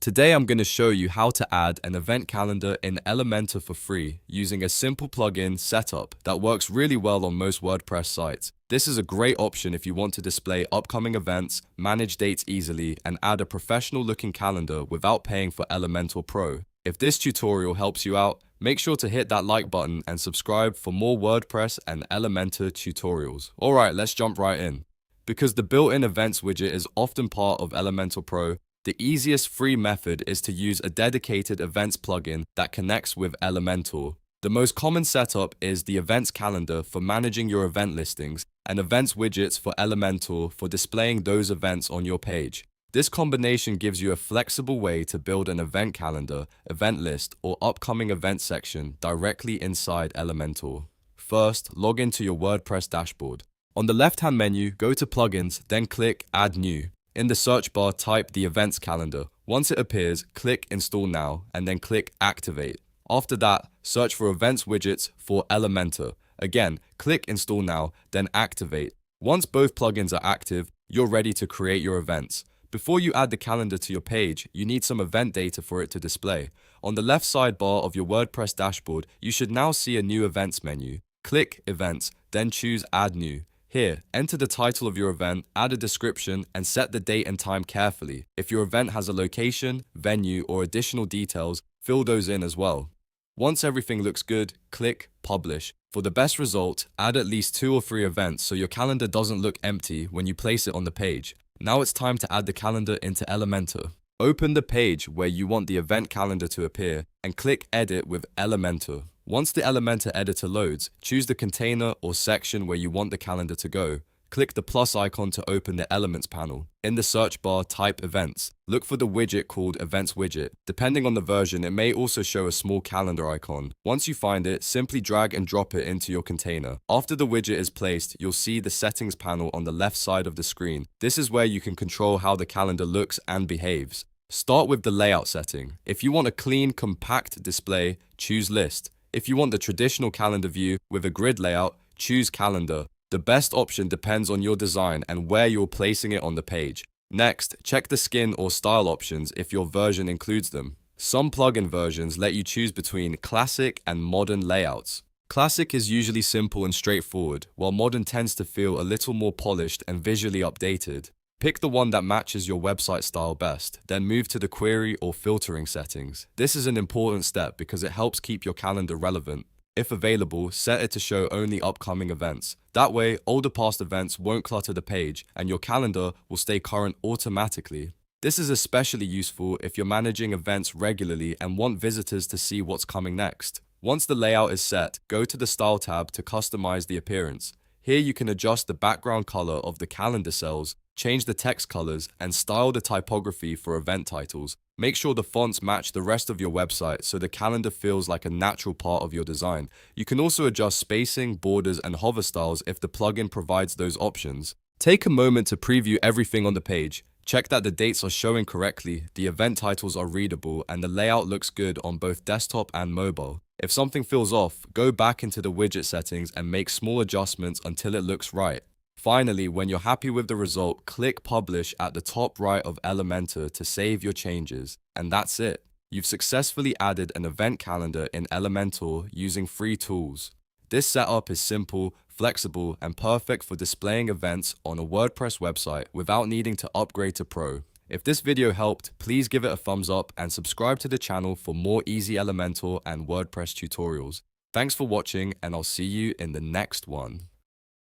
Today I'm going to show you how to add an event calendar in Elementor for free using a simple plugin setup that works really well on most WordPress sites. This is a great option if you want to display upcoming events, manage dates easily, and add a professional looking calendar without paying for Elementor Pro. If this tutorial helps you out, make sure to hit that like button and subscribe for more WordPress and Elementor tutorials. Alright, let's jump right in. Because the built-in events widget is often part of Elementor Pro, the easiest free method is to use a dedicated events plugin that connects with Elementor. The most common setup is the events calendar for managing your event listings and events widgets for Elementor for displaying those events on your page. This combination gives you a flexible way to build an event calendar, event list, or upcoming event section directly inside Elementor. First, log into your WordPress dashboard. On the left-hand menu, go to Plugins, then click Add New. In the search bar, type the events calendar. Once it appears, click Install Now, and then click Activate. After that, search for events widgets for Elementor. Again, click Install Now, then Activate. Once both plugins are active, you're ready to create your events. Before you add the calendar to your page, you need some event data for it to display. On the left sidebar of your WordPress dashboard, you should now see a new events menu. Click Events, then choose Add New. Here, enter the title of your event, add a description, and set the date and time carefully. If your event has a location, venue, or additional details, fill those in as well. Once everything looks good, click Publish. For the best result, add at least 2 or 3 events so your calendar doesn't look empty when you place it on the page. Now it's time to add the calendar into Elementor. Open the page where you want the event calendar to appear and click Edit with Elementor. Once the Elementor editor loads, choose the container or section where you want the calendar to go. Click the plus icon to open the Elements panel. In the search bar, type Events. Look for the widget called Events Widget. Depending on the version, it may also show a small calendar icon. Once you find it, simply drag and drop it into your container. After the widget is placed, you'll see the Settings panel on the left side of the screen. This is where you can control how the calendar looks and behaves. Start with the layout setting. If you want a clean, compact display, choose List. If you want the traditional calendar view with a grid layout, choose Calendar. The best option depends on your design and where you're placing it on the page. Next, check the skin or style options if your version includes them. Some plugin versions let you choose between classic and modern layouts. Classic is usually simple and straightforward, while modern tends to feel a little more polished and visually updated. Pick the one that matches your website style best, then move to the query or filtering settings. This is an important step because it helps keep your calendar relevant. If available, set it to show only upcoming events. That way, older past events won't clutter the page and your calendar will stay current automatically. This is especially useful if you're managing events regularly and want visitors to see what's coming next. Once the layout is set, go to the Style tab to customize the appearance. Here you can adjust the background color of the calendar cells, change the text colors, and style the typography for event titles. Make sure the fonts match the rest of your website so the calendar feels like a natural part of your design. You can also adjust spacing, borders, and hover styles if the plugin provides those options. Take a moment to preview everything on the page. Check that the dates are showing correctly, the event titles are readable, and the layout looks good on both desktop and mobile. If something feels off, go back into the widget settings and make small adjustments until it looks right. Finally, when you're happy with the result, click Publish at the top right of Elementor to save your changes. And that's it. You've successfully added an event calendar in Elementor using free tools. This setup is simple, flexible, and perfect for displaying events on a WordPress website without needing to upgrade to Pro. If this video helped, please give it a thumbs up and subscribe to the channel for more easy Elementor and WordPress tutorials. Thanks for watching, and I'll see you in the next one.